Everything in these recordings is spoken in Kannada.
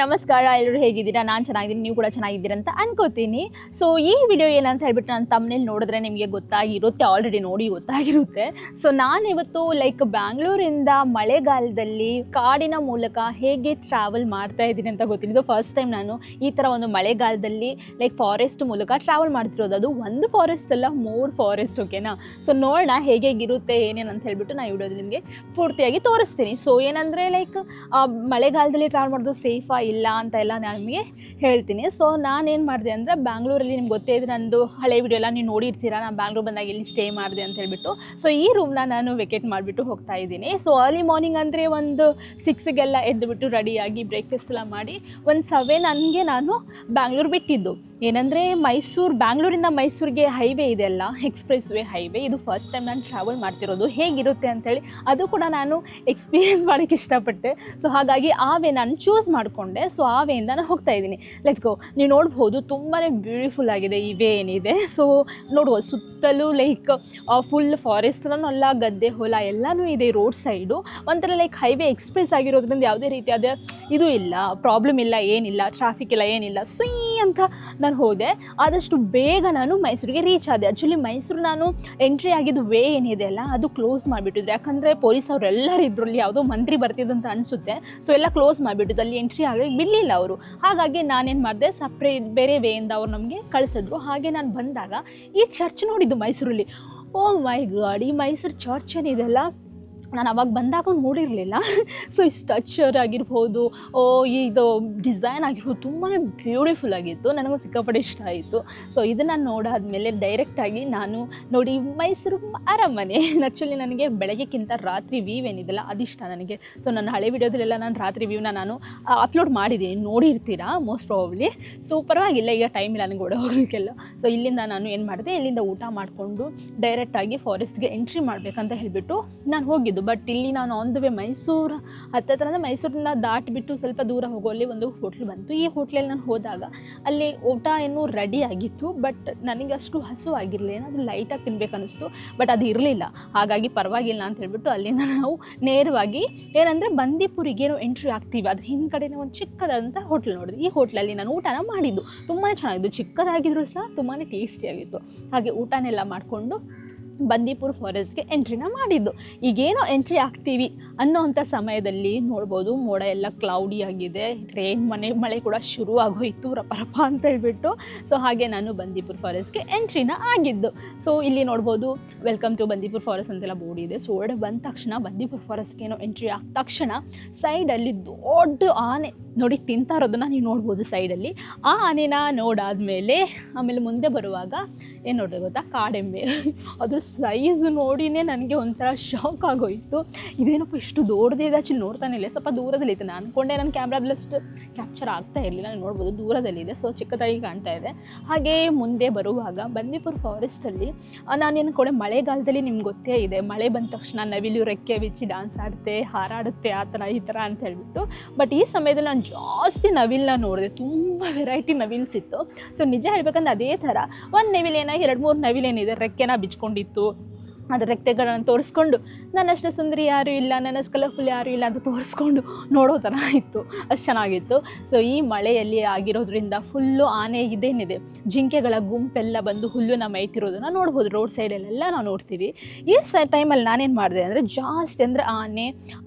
ನಮಸ್ಕಾರ ಎಲ್ಲರೂ ಹೇಗಿದ್ದೀರಾ? ನಾನು ಚೆನ್ನಾಗಿದ್ದೀನಿ, ನೀವು ಕೂಡ ಚೆನ್ನಾಗಿದ್ದೀರಾ ಅಂತ ಅನ್ಕೋತೀನಿ. ಸೊ ಈ ವಿಡಿಯೋ ಏನಂತ ಹೇಳ್ಬಿಟ್ಟು ನಾನು ತಮ್ಮನೇಲಿ ನೋಡಿದ್ರೆ ನಿಮಗೆ ಗೊತ್ತಾಗಿರುತ್ತೆ, ಆಲ್ರೆಡಿ ನೋಡಿ ಗೊತ್ತಾಗಿರುತ್ತೆ. ಸೊ ನಾನಿವತ್ತು ಬ್ಯಾಂಗ್ಳೂರಿಂದ ಮಳೆಗಾಲದಲ್ಲಿ ಕಾಡಿನ ಮೂಲಕ ಹೇಗೆ ಟ್ರಾವೆಲ್ ಮಾಡ್ತಾ ಇದ್ದೀನಿ ಅಂತ ಗೊತ್ತಿಲ್ಲ. ಇದು ಫಸ್ಟ್ ಟೈಮ್ ನಾನು ಈ ಥರ ಒಂದು ಮಳೆಗಾಲದಲ್ಲಿ ಫಾರೆಸ್ಟ್ ಮೂಲಕ ಟ್ರಾವೆಲ್ ಮಾಡ್ತಿರೋದು. ಅದು ಒಂದು ಫಾರೆಸ್ಟ್ ಅಲ್ಲ, 3 ಫಾರೆಸ್ಟ್. ಓಕೆನಾ? ಸೊ ನೋಡೋಣ ಹೇಗಿರುತ್ತೆ ಏನೇನು ಅಂತ ಹೇಳ್ಬಿಟ್ಟು ನಾನು ವಿಡಿಯೋದಲ್ಲಿ ನಿಮಗೆ ಪೂರ್ತಿಯಾಗಿ ತೋರಿಸ್ತೀನಿ. ಸೊ ಏನಂದರೆ ಮಳೆಗಾಲದಲ್ಲಿ ಟ್ರಾವೆಲ್ ಮಾಡೋದು ಸೇಫಾ ಇಲ್ಲ ಅಂತ ಎಲ್ಲ ನಾನು ನಿಮಗೆ ಹೇಳ್ತೀನಿ. ಸೊ ನಾನೇನು ಮಾಡಿದೆ ಅಂದರೆ ಬ್ಯಾಂಗ್ಳೂರಲ್ಲಿ ನಿಮ್ಗೆ ಗೊತ್ತೇ ಇದೆ, ನಂದು ಹಳೆ ವಿಡಿಯೋ ಎಲ್ಲ ನೀವು ನೋಡಿರ್ತೀರಾ, ನಾನು ಬ್ಯಾಂಗ್ಳೂರ್ ಬಂದಾಗ ಎಲ್ಲಿ ಸ್ಟೇ ಮಾಡಿದೆ ಅಂತ ಹೇಳ್ಬಿಟ್ಟು. ಸೊ ಈ ರೂಮ್ನ ನಾನು ವೆಕೇಟ್ ಮಾಡಿಬಿಟ್ಟು ಹೋಗ್ತಾ ಇದ್ದೀನಿ. ಸೊ ಅರ್ಲಿ ಮಾರ್ನಿಂಗ್ ಅಂದರೆ ಒಂದು 6ಗೆಲ್ಲ ಎದ್ದುಬಿಟ್ಟು ರೆಡಿಯಾಗಿ ಬ್ರೇಕ್ಫಾಸ್ಟ್ ಎಲ್ಲ ಮಾಡಿ ಒಂದು 7 ನನಗೆ ನಾನು ಬ್ಯಾಂಗ್ಳೂರು ಬಿಟ್ಟಿದ್ದು. ಏನಂದರೆ ಬ್ಯಾಂಗ್ಳೂರಿಂದ ಮೈಸೂರಿಗೆ ಹೈವೇ ಇದೆಯಲ್ಲ, ಎಕ್ಸ್ಪ್ರೆಸ್ ವೇ ಹೈವೇ, ಇದು ಫಸ್ಟ್ ಟೈಮ್ ನಾನು ಟ್ರಾವೆಲ್ ಮಾಡ್ತಿರೋದು. ಹೇಗಿರುತ್ತೆ ಅಂಥೇಳಿ ಅದು ಕೂಡ ನಾನು ಎಕ್ಸ್ಪೀರಿಯೆನ್ಸ್ ಮಾಡೋಕ್ಕೆ ಇಷ್ಟಪಟ್ಟೆ. ಸೊ ಹಾಗಾಗಿ ಆ ವೇ ನಾನು ಚೂಸ್ ಮಾಡಿಕೊಂಡೆ. ಸೊ ಆ ವೇಯಿಂದ ನಾನು ಹೋಗ್ತಾ ಇದ್ದೀನಿ. Let's go. ನೀವು ನೋಡ್ಬೋದು ತುಂಬಾ ಬ್ಯೂಟಿಫುಲ್ ಆಗಿದೆ ಈ ವೇ ಏನಿದೆ. ಸೊ ನೋಡ್ಬೋದು ಸುತ್ತಲೂ ಫುಲ್ ಫಾರೆಸ್ಟ್ ಅಲ್ಲ, ಗದ್ದೆ ಹೊಲ ಎಲ್ಲನೂ ಇದೆ ರೋಡ್ ಸೈಡು. ಒಂಥರ ಹೈವೇ ಎಕ್ಸ್ಪ್ರೆಸ್ ಆಗಿರೋದ್ರಿಂದ ಯಾವುದೇ ರೀತಿಯಾದ ಇದು ಇಲ್ಲ, ಪ್ರಾಬ್ಲಮ್ ಇಲ್ಲ, ಏನಿಲ್ಲ, ಟ್ರಾಫಿಕ್ ಇಲ್ಲ, ಏನಿಲ್ಲ. ಸುಯ್ ಅಂತ ನಾನು ಹೋದೆ. ಆದಷ್ಟು ಬೇಗ ನಾನು ಮೈಸೂರಿಗೆ ರೀಚ್ ಆದೆ. ಆ್ಯಕ್ಚುಲಿ ಮೈಸೂರು ನಾನು ಎಂಟ್ರಿ ಆಗಿದ್ದು ವೇ ಏನಿದೆ ಅಲ್ಲ, ಅದು ಕ್ಲೋಸ್ ಮಾಡಿಬಿಟ್ಟಿದ್ರು. ಯಾಕಂದರೆ ಪೊಲೀಸ್ ಅವರೆಲ್ಲರೂ ಇದ್ರಲ್ಲಿ ಯಾವುದೋ ಮಂತ್ರಿ ಬರ್ತಿದ್ದಂತ ಅನಿಸುತ್ತೆ. ಸೊ ಎಲ್ಲ ಕ್ಲೋಸ್ ಮಾಡಿಬಿಟ್ಟಿದ್ದು, ಅಲ್ಲಿ ಎಂಟ್ರಿ ಆಗಿ ಬಿಡಲಿಲ್ಲ ಅವರು. ಹಾಗಾಗಿ ನಾನೇನು ಮಾಡಿದೆ, ಸಪ್ರೇಟ್ ಬೇರೆ ವೇಯಿಂದ ಅವ್ರು ನಮಗೆ ಕಳಿಸಿದ್ರು. ಹಾಗೆ ನಾನು ಬಂದಾಗ ಈ ಚರ್ಚ್ ನೋಡಿದ್ದು ಮೈಸೂರಲ್ಲಿ. ಓ ಮೈ ಗಾಡ್, ಈ ಮೈಸೂರು ಚರ್ಚ್ ಏನಿದೆಲ್ಲ ನಾನು ಅವಾಗ ಬಂದಾಗ ನೋಡಿರಲಿಲ್ಲ. ಸೊ ಈ ಸ್ಟ್ರಕ್ಚರ್ ಆಗಿರ್ಬೋದು, ಇದು ಡಿಸೈನ್ ಆಗಿರ್ಬೋದು ತುಂಬಾ ಬ್ಯೂಟಿಫುಲ್ ಆಗಿತ್ತು. ನನಗೂ ಸಿಕ್ಕಾಪಟ್ಟೆ ಇಷ್ಟ ಆಯಿತು. ಸೊ ಇದನ್ನು ನೋಡಾದ್ಮೇಲೆ ಡೈರೆಕ್ಟಾಗಿ ನಾನು ನೋಡಿ ಮೈಸೂರು ಅರಮನೆ. ಆ್ಯಕ್ಚುಲಿ ನನಗೆ ಬೆಳಗ್ಗೆಕ್ಕಿಂತ ರಾತ್ರಿ ವ್ಯೂ ಏನಿದೆಲ್ಲ ಅದಿಷ್ಟ ನನಗೆ. ಸೊ ನನ್ನ ಹಳೆ ವಿಡಿಯೋದಲ್ಲೆಲ್ಲ ನಾನು ರಾತ್ರಿ ವ್ಯೂನ ನಾನು ಅಪ್ಲೋಡ್ ಮಾಡಿದ್ದೀನಿ, ನೋಡಿರ್ತೀರಾ ಮೋಸ್ಟ್ ಪ್ರಾಬಬ್ಲಿ. ಸೊ ಪರವಾಗಿಲ್ಲ, ಈಗ ಟೈಮ್ ಇಲ್ಲ ನನಗೆ ಓಡ ಹೋಗಲಿಕ್ಕೆಲ್ಲ. ಸೊ ಇಲ್ಲಿಂದ ನಾನು ಏನು ಮಾಡಿದೆ, ಇಲ್ಲಿಂದ ಊಟ ಮಾಡಿಕೊಂಡು ಡೈರೆಕ್ಟಾಗಿ ಫಾರೆಸ್ಟ್ಗೆ ಎಂಟ್ರಿ ಮಾಡಬೇಕಂತ ಹೇಳಿಬಿಟ್ಟು ನಾನು ಹೋಗಿದ್ದು. ಬಟ್ ಇಲ್ಲಿ ನಾನು ಆನ್ ದ ವೇ ಮೈಸೂರು ಹತ್ತಿರ ಅಂದರೆ ಮೈಸೂರನ್ನ ದಾಟಿಬಿಟ್ಟು ಸ್ವಲ್ಪ ದೂರ ಹೋಗೋಲ್ಲಿ ಒಂದು ಹೋಟ್ಲ್ ಬಂತು. ಈ ಹೋಟ್ಲಲ್ಲಿ ನಾನು ಹೋದಾಗ ಅಲ್ಲಿ ಊಟ ಏನೂ ರೆಡಿ ಆಗಿತ್ತು, ಬಟ್ ನನಗೆ ಅಷ್ಟು ಹಸು ಆಗಿರಲಿಲ್ಲ, ಏನಾದರೂ ಲೈಟಾಗಿ ತಿನ್ಬೇಕು ಅನ್ನಿಸ್ತು. ಬಟ್ ಅದು ಇರಲಿಲ್ಲ. ಹಾಗಾಗಿ ಪರವಾಗಿಲ್ಲ ಅಂತ ಹೇಳ್ಬಿಟ್ಟು ಅಲ್ಲಿಂದ ನಾವು ನೇರವಾಗಿ ಏನಂದರೆ ಬಂದೀಪುರಿಗೇನು ಎಂಟ್ರಿ ಆಗ್ತೀವಿ ಅದ್ರ ಹಿಂದ್ಗಡೆನೇ ಒಂದು ಚಿಕ್ಕದಾದಂಥ ಹೋಟ್ಲ್ ನೋಡಿದೆ. ಈ ಹೋಟ್ಲಲ್ಲಿ ನಾನು ಊಟನ ಮಾಡಿದ್ದು. ತುಂಬಾ ಚೆನ್ನಾಗಿತ್ತು, ಚಿಕ್ಕದಾಗಿದ್ದರೂ ಸಹ ತುಂಬಾ ಟೇಸ್ಟಿಯಾಗಿತ್ತು. ಹಾಗೆ ಊಟನೆಲ್ಲ ಮಾಡಿಕೊಂಡು ಬಂದೀಪುರ ಫಾರೆಸ್ಟ್ಗೆ ಎಂಟ್ರಿನ ಮಾಡಿದ್ದು. ಈಗೇನೋ ಎಂಟ್ರಿ ಆಗ್ತೀವಿ ಅನ್ನೋವಂಥ ಸಮಯದಲ್ಲಿ ನೋಡ್ಬೋದು ಮೋಡ ಎಲ್ಲ ಕ್ಲೌಡಿ ಆಗಿದೆ, ಮಳೆ ಕೂಡ ಶುರು ಆಗೋಯಿತು ರಪ ಅಂತ ಹೇಳ್ಬಿಟ್ಟು. ಸೊ ಹಾಗೆ ನಾನು ಬಂದೀಪುರ ಫಾರೆಸ್ಟ್ಗೆ ಎಂಟ್ರಿನ ಆಗಿದ್ದು. ಸೊ ಇಲ್ಲಿ ನೋಡ್ಬೋದು ವೆಲ್ಕಮ್ ಟು ಬಂದೀಪುರ ಫಾರೆಸ್ಟ್ ಅಂತೆಲ್ಲ ಬೋರ್ಡ್ ಇದೆ. ಸೊ ಒಳಗಡೆ ಬಂದ ತಕ್ಷಣ ಬಂದೀಪುರ ಫಾರೆಸ್ಟ್ಗೆ ಏನೋ ಎಂಟ್ರಿ ಆದ ತಕ್ಷಣ ಸೈಡಲ್ಲಿ ದೊಡ್ಡ ಆನೆ ನೋಡಿ ತಿಂತಾ ಇರೋದನ್ನು ನೀವು ನೋಡ್ಬೋದು ಸೈಡಲ್ಲಿ. ಆ ಆನೆನ ಆಮೇಲೆ ಮುಂದೆ ಬರುವಾಗ ಏನು ನೋಡಿದೆ ಗೊತ್ತಾ, ಕಾಡೆಮ್ಮೆ. ಅದ್ರ ಸೈಜು ನೋಡಿನೇ ನನಗೆ ಒಂಥರ ಶಾಕ್ ಆಗೋಯಿತು. ಇದೇನಪ್ಪ ಇಷ್ಟು ದೊಡ್ಡದೇ ಇದೆ. ಆ್ಯಕ್ಚುಲಿ ನೋಡ್ತಾನೆ ಇಲ್ಲ, ಸ್ವಲ್ಪ ದೂರದಲ್ಲಿ ಇತ್ತು. ನಾನು ಅಂದ್ಕೊಂಡೆ ನನ್ನ ಕ್ಯಾಮ್ರಾದಲ್ಲಷ್ಟು ಕ್ಯಾಪ್ಚರ್ ಆಗ್ತಾ ಇರಲಿಲ್ಲ. ನೀವು ನೋಡ್ಬೋದು ದೂರದಲ್ಲಿದೆ, ಸೊ ಚಿಕ್ಕದಾಗಿ ಕಾಣ್ತಾ ಇದೆ. ಹಾಗೆ ಮುಂದೆ ಬರುವಾಗ ಬಂದೀಪುರ ಫಾರೆಸ್ಟಲ್ಲಿ ನಾನೇನು ಕೂಡ ಮಳೆಗಾಲದಲ್ಲಿ ನಿಮ್ಗೆ ಗೊತ್ತೇ ಇದೆ, ಮಳೆ ಬಂದ ತಕ್ಷಣ ನವಿಲು ರೆಕ್ಕೆ ಬಿಚ್ಚಿ ಡ್ಯಾನ್ಸ್ ಆಡುತ್ತೆ, ಹಾರಾಡುತ್ತೆ, ಆ ಥರ ಈ ಥರ ಅಂತ ಹೇಳ್ಬಿಟ್ಟು. ಬಟ್ ಈ ಸಮಯದಲ್ಲಿ ನಾನು ಜಾಸ್ತಿ ನವಿಲನ್ನ ನೋಡಿದೆ, ತುಂಬ ವೆರೈಟಿ ನವಿಲ್ಸ್ ಇತ್ತು. ಸೊ ನಿಜ ಹೇಳ್ಬೇಕಂದ್ರೆ ಅದೇ ಥರ ಒಂದು ನವಿಲೇನ 2-3 ನವಿಲೇನಿದೆ ರೆಕ್ಕೆನ ಬಿಚ್ಕೊಂಡಿತ್ತು. ಅದು ರೆಕ್ಕೆಗಳನ್ನು ತೋರಿಸ್ಕೊಂಡು ನನ್ನಷ್ಟು ಸುಂದರಿ ಯಾರೂ ಇಲ್ಲ, ನನ್ನಷ್ಟು ಕಲರ್ಫುಲ್ ಯಾರೂ ಇಲ್ಲ ಅಂತ ತೋರಿಸ್ಕೊಂಡು ನೋಡೋ ಥರ ಇತ್ತು. ಅಷ್ಟು ಚೆನ್ನಾಗಿತ್ತು. ಸೊ ಈ ಮಳೆಯಲ್ಲಿ ಆಗಿರೋದ್ರಿಂದ ಫುಲ್ಲು ಆನೆ ಇದೇನಿದೆ ಜಿಂಕೆಗಳ ಗುಂಪೆಲ್ಲ ಬಂದು ಹುಲ್ಲುನ ಮೈತಿರೋದನ್ನು ನೋಡ್ಬೋದು. ರೋಡ್ ಸೈಡಲ್ಲೆಲ್ಲ ನಾವು ನೋಡ್ತೀವಿ. ಈ ಟೈಮಲ್ಲಿ ನಾನೇನು ಮಾಡಿದೆ ಅಂದರೆ ಜಾಸ್ತಿ ಅಂದರೆ ಆನೆ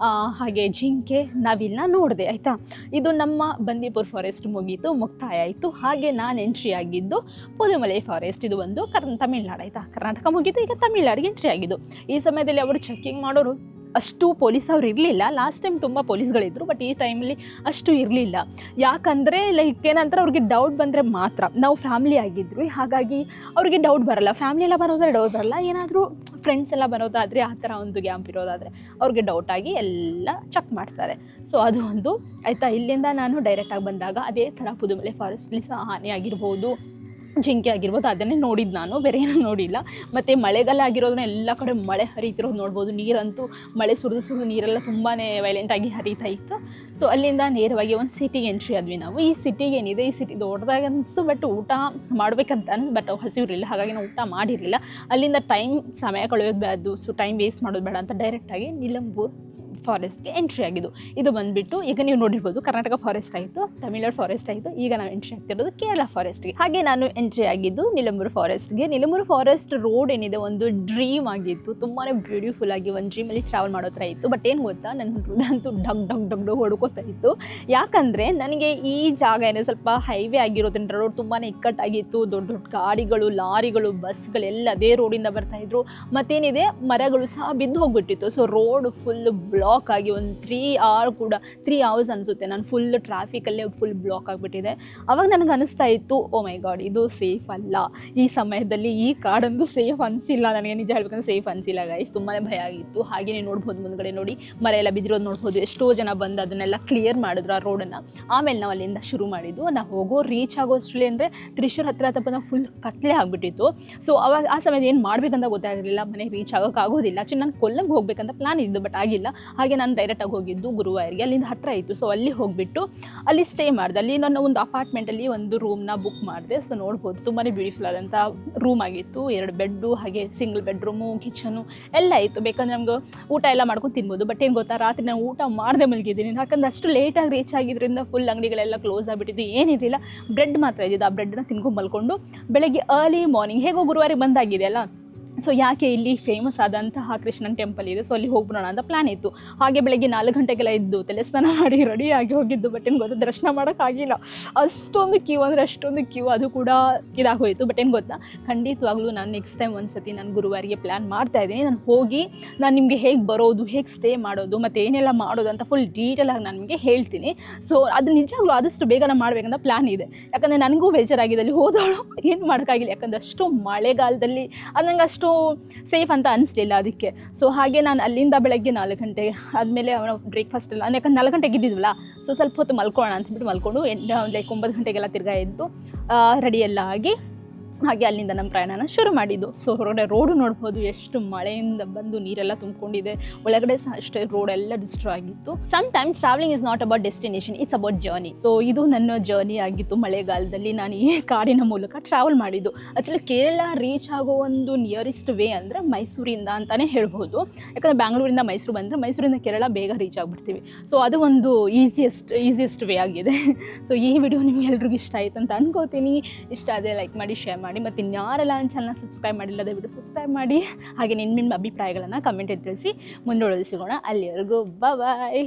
ಹಾಗೆ ಜಿಂಕೆ ನವಿಲನ್ನ ನೋಡಿದೆ. ಆಯಿತಾ, ಇದು ನಮ್ಮ ಬಂದೀಪುರ ಫಾರೆಸ್ಟ್ ಮುಕ್ತಾಯ ಆಯಿತು. ಹಾಗೆ ನಾನು ಎಂಟ್ರಿ ಆಗಿದ್ದು ಪುದುಮಲೈ ಫಾರೆಸ್ಟ್. ಇದು ಒಂದು ತಮಿಳ್ನಾಡು. ಆಯಿತಾ, ಕರ್ನಾಟಕ ಮುಗೀತು, ಈಗ ತಮಿಳ್ನಾಡಿಗೆ ಎಂಟ್ರಿ ಆಗಿದ್ದು. ಈ ಸಮಯದಲ್ಲಿ ಅವರು ಚೆಕಿಂಗ್ ಮಾಡೋರು ಅಷ್ಟು ಪೊಲೀಸ್ ಅವ್ರು ಇರಲಿಲ್ಲ. ಲಾಸ್ಟ್ ಟೈಮ್ ತುಂಬ ಪೊಲೀಸ್ಗಳಿದ್ರು, ಬಟ್ ಈ ಟೈಮಲ್ಲಿ ಅಷ್ಟು ಇರಲಿಲ್ಲ. ಯಾಕಂದರೆ ಏನಂತಾರೆ, ಅವ್ರಿಗೆ ಡೌಟ್ ಬಂದರೆ ಮಾತ್ರ. ನಾವು ಫ್ಯಾಮ್ಲಿ ಆಗಿದ್ವಿ, ಹಾಗಾಗಿ ಅವ್ರಿಗೆ ಡೌಟ್ ಬರಲ್ಲ. ಫ್ಯಾಮ್ಲಿ ಎಲ್ಲ ಬರೋದಾದ್ರೆ ಡೌಟ್ ಬರಲ್ಲ, ಏನಾದರೂ ಫ್ರೆಂಡ್ಸ್ ಎಲ್ಲ ಬರೋದಾದರೆ ಆ ಥರ ಒಂದು ಗ್ಯಾಂಪ್ ಇರೋದಾದರೆ ಅವ್ರಿಗೆ ಡೌಟ್ ಆಗಿ ಎಲ್ಲ ಚೆಕ್ ಮಾಡ್ತಾರೆ. ಸೊ ಅದು ಒಂದು ಆಯಿತಾ. ಇಲ್ಲಿಂದ ನಾನು ಡೈರೆಕ್ಟಾಗಿ ಬಂದಾಗ ಅದೇ ಥರ ಪುದುಮಲೈ ಫಾರೆಸ್ಟ್ಲಿ ಸಹ ಆನೆ ಆಗಿರ್ಬೋದು, ಜಿಂಕೆ ಆಗಿರ್ಬೋದು, ಅದನ್ನೇ ನೋಡಿದ್ದು ನಾನು, ಬೇರೆ ಏನೂ ನೋಡಿಲ್ಲ. ಮತ್ತು ಮಳೆಗಾಲ ಆಗಿರೋದನ್ನ ಎಲ್ಲ ಕಡೆ ಮಳೆ ಹರಿತಿರೋದು ನೋಡ್ಬೋದು. ನೀರಂತೂ ಮಳೆ ಸುರಿದು ನೀರೆಲ್ಲ ತುಂಬಾ ವೈಲೆಂಟಾಗಿ ಹರಿತಾ ಇತ್ತು. ಸೊ ಅಲ್ಲಿಂದ ನೇರವಾಗಿ ಒಂದು ಸಿಟಿಗೆ ಎಂಟ್ರಿ ಆದ್ವಿ ನಾವು. ಈ ಸಿಟಿಗೆ ಏನಿದೆ, ಈ ಸಿಟಿ ದೊಡ್ಡದಾಗಿ ಅನ್ನಿಸ್ತು, ಬಟ್ ಊಟ ಮಾಡಬೇಕಂತ ಬಟ್ ಹಸಿವಿರಲಿಲ್ಲ, ಹಾಗಾಗಿ ನಾವು ಊಟ ಮಾಡಿರಲಿಲ್ಲ. ಅಲ್ಲಿಂದ ಸಮಯ ಕಳೆಯೋದು ಬೇಡ, ಸೊ ಟೈಮ್ ವೇಸ್ಟ್ ಮಾಡೋದು ಬೇಡ ಅಂತ ಡೈರೆಕ್ಟಾಗಿ ನಿಲಂಬೂರ್ ಫಾರೆಸ್ಟ್ಗೆ ಎಂಟ್ರಿ ಆಗಿದ್ದು. ಇದು ಬಂದುಬಿಟ್ಟು ಈಗ ನೀವು ನೋಡಿರ್ಬೋದು ಕರ್ನಾಟಕ ಫಾರೆಸ್ಟ್ ಆಯಿತು, ತಮಿಳ್ನಾಡು ಫಾರೆಸ್ಟ್ ಆಯಿತು, ಈಗ ನಾವು ಎಂಟ್ರಿ ಆಗ್ತಿರೋದು ಕೇರಳ ಫಾರೆಸ್ಟ್ಗೆ. ಹಾಗೆ ನಾನು ಎಂಟ್ರಿ ಆಗಿದ್ದು ನಿಲಂಬೂರು ಫಾರೆಸ್ಟ್ಗೆ. ನಿಲಂಬೂರು ಫಾರೆಸ್ಟ್ ರೋಡ್ ಏನಿದೆ ಒಂದು ಡ್ರೀಮ್ ಆಗಿತ್ತು, ತುಂಬಾ ಬ್ಯೂಟಿಫುಲ್ ಆಗಿ ಒಂದು ಡ್ರೀಮಲ್ಲಿ ಟ್ರಾವೆಲ್ ಮಾಡೋ ಥರ ಇತ್ತು. ಬಟ್ ಏನು ಗೊತ್ತಾ, ನನ್ನ ಹೃದಯಂತೂ ಡಗ್ ಡಗ್ ಡಗ್ ಡಗ್ ಹೊಡ್ಕೋತಾ ಇತ್ತು. ಯಾಕಂದರೆ ನನಗೆ ಈ ಜಾಗ ಏನಿದೆ ಸ್ವಲ್ಪ ಹೈವೇ ಆಗಿರೋದ್ರಿಂದ ರೋಡ್ ತುಂಬಾ ಇಕ್ಕಟ್ಟಾಗಿತ್ತು. ದೊಡ್ಡ ದೊಡ್ಡ ಗಾಡಿಗಳು, ಲಾರಿಗಳು, ಬಸ್ಗಳೆಲ್ಲ ಅದೇ ರೋಡಿಂದ ಬರ್ತಾಯಿದ್ರು. ಮತ್ತೇನಿದೆ ಮರಗಳು ಸಹ ಬಿದ್ದು ಹೋಗ್ಬಿಟ್ಟಿತ್ತು. ಸೊ ರೋಡ್ ಫುಲ್ ಬ್ಲಾಕ್ ಆಗಿ ಒಂದು 3 hours ಅನಿಸುತ್ತೆ ನಾನು ಫುಲ್ ಟ್ರಾಫಿಕಲ್ಲೇ ಫುಲ್ ಬ್ಲಾಕ್ ಆಗಿಬಿಟ್ಟಿದೆ. ಅವಾಗ ನನಗೆ ಅನಿಸ್ತಾ ಇತ್ತು, ಓ ಮೈ ಗಾಡ್, ಇದು ಸೇಫ್ ಅಲ್ಲ. ಈ ಸಮಯದಲ್ಲಿ ಈ ಕಾಡಂತೂ ಸೇಫ್ ಅನಿಸಿಲ್ಲ ನನಗೆ, ನಿಜ ಹೇಳ್ಬೇಕಂದ್ರೆ ಸೇಫ್ ಅನಿಸಿಲ್ಲ ಗೈಸ್. ತುಂಬಾ ಭಯ ಆಗಿತ್ತು. ಹಾಗೆ ನೀವು ನೋಡ್ಬೋದು ಮುಂದ್ಗಡೆ ನೋಡಿ ಮರ ಎಲ್ಲ ಬಿದ್ದಿರೋದು ನೋಡ್ಬೋದು. ಎಷ್ಟೋ ಜನ ಬಂದು ಅದನ್ನೆಲ್ಲ ಕ್ಲಿಯರ್ ಮಾಡಿದ್ರು ಆ ರೋಡನ್ನು. ಆಮೇಲೆ ನಾವು ಅಲ್ಲಿಂದ ಶುರು ಮಾಡಿದ್ದು. ನಾವು ರೀಚ್ ಆಗೋಷ್ಟರಲ್ಲಿ ಅಂದರೆ ತ್ರಿಶೂರ್ ಹತ್ರ ತಪ್ಪ ಫುಲ್ ಕತ್ಲೆ ಆಗಿಬಿಟ್ಟಿತ್ತು. ಸೊ ಅವಾಗ ಆ ಸಮಯದ ಏನು ಮಾಡಬೇಕಂತ ಗೊತ್ತಾಗಿರಲಿಲ್ಲ. ಮನೆಗೆ ರೀಚ್ ಆಗೋಕ್ಕಾಗೋದಿಲ್ಲ. ನಾನು ಕೊಲ್ಲಂಗೆ ಹೋಗಬೇಕಂತ ಪ್ಲಾನ್ ಇದ್ದು, ಬಟ್ ಆಗಿಲ್ಲ. ಹಾಗೆ ನಾನು ಡೈರೆಕ್ಟಾಗಿ ಹೋಗಿದ್ದು ಗುರುವಾರಿಗೆ. ಅಲ್ಲಿಂದ ಹತ್ತಿರ ಇತ್ತು. ಸೊ ಅಲ್ಲಿ ಹೋಗಿಬಿಟ್ಟು ಅಲ್ಲಿ ಸ್ಟೇ ಮಾಡಿದೆ. ಅಲ್ಲಿ ನಾನು ಒಂದು ಅಪಾರ್ಟ್ಮೆಂಟಲ್ಲಿ ಒಂದು ರೂಮ್ನ ಬುಕ್ ಮಾಡಿದೆ. ಸೊ ನೋಡ್ಬೋದು ತುಂಬಾ ಬ್ಯೂಟಿಫುಲ್ ಆದಂಥ ರೂಮ್ ಆಗಿತ್ತು. 2 ಬೆಡ್ಡು, ಹಾಗೆ ಸಿಂಗಲ್ ಬೆಡ್ರೂಮು, ಕಿಚನು ಎಲ್ಲ ಇತ್ತು. ಬೇಕಂದ್ರೆ ನಮ್ಗೆ ಊಟ ಎಲ್ಲ ಮಾಡ್ಕೊಂಡು ತಿನ್ಬೋದು. ಬಟ್ ಏನು ಗೊತ್ತಾ, ರಾತ್ರಿ ನಾನು ಊಟ ಮಾಡದೆ ಮಲಗಿದ್ದೀನಿ. ಯಾಕಂದ್ರೆ ಅಷ್ಟು ಲೇಟಾಗಿ ರೀಚ್ ಆಗಿದ್ದರಿಂದ ಫುಲ್ ಅಂಗಡಿಗಳೆಲ್ಲ ಕ್ಲೋಸ್ ಆಗಿಬಿಟ್ಟಿದ್ದು, ಏನಿರಲಿಲ್ಲ. ಬ್ರೆಡ್ ಮಾತ್ರ ಇದ್ದಿದ್ದು. ಆ ಬ್ರೆಡ್ನ ತಿನ್ಕೊಂಡು ಮಲ್ಕೊಂಡು ಬೆಳಗ್ಗೆ ಅರ್ಲಿ ಮಾರ್ನಿಂಗ್ ಹೇಗೋ ಗುರುವಾರಿಗೆ ಬಂದಾಗಿದೆ ಅಲ್ಲ, ಸೊ ಯಾಕೆ ಇಲ್ಲಿ ಫೇಮಸ್ ಆದಂತಹ ಕೃಷ್ಣನ ಟೆಂಪಲ್ ಇದೆ, ಸೊ ಅಲ್ಲಿ ಹೋಗ್ಬಿಡೋಣ ಅಂತ ಪ್ಲ್ಯಾನ್ ಇತ್ತು. ಹಾಗೆ ಬೆಳಗ್ಗೆ 4 ಗಂಟೆಗೆಲ್ಲ ಇದ್ದು ತಲೆ ಸ್ನಾನ ಮಾಡಿ ರೆಡಿಯಾಗಿ ಹೋಗಿದ್ದು. ಬಟ್ ಏನು ಗೊತ್ತಾ, ದರ್ಶನ ಮಾಡೋಕ್ಕಾಗಿಲ್ಲ. ಅಷ್ಟೊಂದು ಕ್ಯೂ ಅಂದರೆ ಅಷ್ಟೊಂದು ಕ್ಯೂ, ಅದು ಕೂಡ ಇದಾಗೋಯಿತು. ಬಟ್ ಏನು ಗೊತ್ತಾ, ಖಂಡಿತವಾಗ್ಲೂ ನಾನು ನೆಕ್ಸ್ಟ್ ಟೈಮ್ ಒಂದು ಸತಿ ನಾನು ಗುರುವಾರಿಗೆ ಪ್ಲ್ಯಾನ್ ಮಾಡ್ತಾಯಿದ್ದೀನಿ. ನಾನು ಹೋಗಿ ನಾನು ನಿಮಗೆ ಹೇಗೆ ಬರೋದು, ಹೇಗೆ ಸ್ಟೇ ಮಾಡೋದು, ಮತ್ತು ಏನೆಲ್ಲ ಮಾಡೋದು ಅಂತ ಫುಲ್ ಡೀಟೇಲಾಗಿ ನಾನು ನಿಮಗೆ ಹೇಳ್ತೀನಿ. ಸೊ ಅದು ನಿಜವಾಗ್ಲೂ ಆದಷ್ಟು ಬೇಗನೆ ಮಾಡಬೇಕಂತ ಪ್ಲ್ಯಾನ್ ಇದೆ. ಯಾಕಂದರೆ ನನಗೂ ಬೇಜಾರಾಗಿದೆ ಅಲ್ಲಿ ಹೋದವಳು ಏನು ಮಾಡೋಕ್ಕಾಗಿಲ್ಲ. ಯಾಕಂದರೆ ಅಷ್ಟು ಮಳೆಗಾಲದಲ್ಲಿ ಅದು ನಂಗೆ ಅಷ್ಟು ಸೇಫ್ ಅಂತ ಅನಿಸ್ಲಿಲ್ಲ ಅದಕ್ಕೆ. ಸೊ ಹಾಗೆ ನಾನು ಅಲ್ಲಿಂದ ಬೆಳಗ್ಗೆ 4 ಗಂಟೆ ಆದಮೇಲೆ ಬ್ರೇಕ್ಫಾಸ್ಟ್ ಎಲ್ಲ, ಯಾಕಂದ್ರೆ 4 ಗಂಟೆಗೆ ಇದ್ದಿದ್ವಲ್ಲ, ಸೊ ಸ್ವಲ್ಪ ಹೊತ್ತು ಮಲ್ಕೊಳ್ಳೋಣ ಅಂತಬಿಟ್ಟು ಮಲ್ಕೊಂಡು ಲೈಕ್ 9 ಗಂಟೆಗೆಲ್ಲ ತಿರ್ಗಾ ಎದ್ದು ರೆಡಿ ಎಲ್ಲ ಆಗಿ ಹಾಗೆ ಅಲ್ಲಿಂದ ನಮ್ಮ ಪ್ರಯಾಣನ ಶುರು ಮಾಡಿದ್ದು. ಸೊ ಹೊರಗಡೆ ರೋಡು ನೋಡ್ಬೋದು, ಎಷ್ಟು ಮಳೆಯಿಂದ ಬಂದು ನೀರೆಲ್ಲ ತುಂಬಿಕೊಂಡಿದೆ. ಒಳಗಡೆ ಸಹ ಅಷ್ಟೇ ರೋಡೆಲ್ಲ ಡಿಸ್ಟ್ರಾಯ್ ಆಗಿತ್ತು. Sometimes travelling is not about destination, it's about journey. So ಇದು ನನ್ನ ಜರ್ನಿ ಆಗಿತ್ತು. ಮಳೆಗಾಲದಲ್ಲಿ ನಾನು ಈ ಕಾಡಿನ ಮೂಲಕ ಟ್ರಾವೆಲ್ ಮಾಡಿದ್ದು. ಆ್ಯಕ್ಚುಲಿ ಕೇರಳ ರೀಚ್ ಆಗೋ ಒಂದು ನಿಯರೆಸ್ಟ್ ವೇ ಅಂದರೆ ಮೈಸೂರಿಂದ ಅಂತಲೇ ಹೇಳ್ಬೋದು. ಯಾಕಂದರೆ ಬ್ಯಾಂಗ್ಳೂರಿಂದ ಮೈಸೂರು ಬಂದರೆ ಮೈಸೂರಿಂದ ಕೇರಳ ಬೇಗ ರೀಚ್ ಆಗಿಬಿಡ್ತೀವಿ. ಸೊ ಅದು ಒಂದು ಈಸಿಯೆಸ್ಟ್ ವೇ ಆಗಿದೆ. ಸೊ ಈ ವಿಡಿಯೋ ನಿಮ್ಗೆ ಎಲ್ರಿಗೂ ಇಷ್ಟ ಆಯ್ತು ಅಂತ ಅನ್ಕೋತೀನಿ. ಇಷ್ಟ ಆದರೆ ಲೈಕ್ ಮಾಡಿ, ಶೇರ್ ಮಾಡಿ, ಮತ್ತು ಇನ್ಯಾರೆಲ್ಲ ನನ್ನ ಚಾನಲ್ನ ಸಬ್ಸ್ಕ್ರೈಬ್ ಮಾಡಿಲ್ಲ ದಯವಿಟ್ಟು ಸಬ್ಸ್ಕ್ರೈಬ್ ಮಾಡಿ. ಹಾಗೆ ನಿಮ್ಮ ಅಭಿಪ್ರಾಯಗಳನ್ನು ಕಮೆಂಟಲ್ಲಿ ತಿಳಿಸಿ. ಮುಂದೊಳಗೆ ಸಿಗೋಣ. ಅಲ್ಲಿವರೆಗೂ ಬಾಯ್.